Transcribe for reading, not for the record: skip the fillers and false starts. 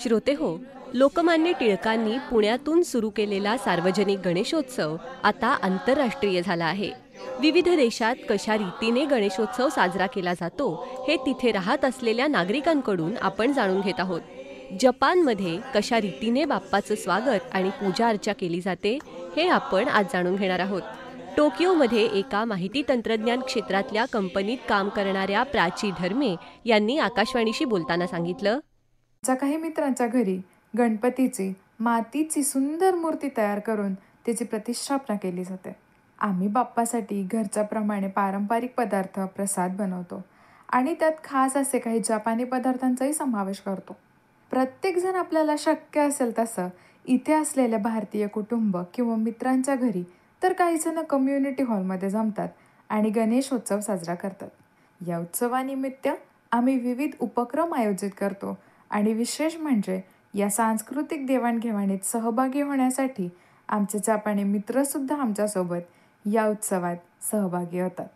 श्रोते हो, लोकमान्य टिळकांनी पुण्यातून सुरू केलेला सार्वजनिक गणेशोत्सव आता आंतरराष्ट्रीय झाला आहे. विविध देशात कशा रीतीने गणेशोत्सव साजरा केला जातो हे तिथे राहत असलेल्या नागरिकांकडून आपण जाणून घेत आहोत. जपानमध्ये कशा रीतीने बाप्पाचं स्वागत आणि पूजा अर्चा केली जाते हे आपण आज जाणून घेणार आहोत. टोकियोमध्ये एका माहिती तंत्रज्ञान क्षेत्रातल्या कंपनीत काम करणाऱ्या प्राची धर्मे यांनी आकाशवाणीशी बोलताना सांगितलं, आमच्या काही मित्रांच्या घरी गणपतीची मातीची सुंदर मूर्ती तयार करून त्याची प्रतिष्ठापना केली जाते. आम्ही बाप्पासाठी घरच्याप्रमाणे पारंपरिक पदार्थ प्रसाद बनवतो आणि त्यात खास असे काही जपानी पदार्थांचाही समावेश करतो. प्रत्येकजण आपल्याला शक्य असेल तसं इथे असलेल्या भारतीय कुटुंब किंवा मित्रांच्या घरी, तर काही जण कम्युनिटी हॉलमध्ये जमतात आणि गणेशोत्सव साजरा करतात. या उत्सवानिमित्त आम्ही विविध उपक्रम आयोजित करतो आणि विशेष म्हणजे या सांस्कृतिक देवाणघेवाणीत सहभागी होण्यासाठी आमचे जपानी मित्रसुद्धा आमच्यासोबत या उत्सवात सहभागी होतात.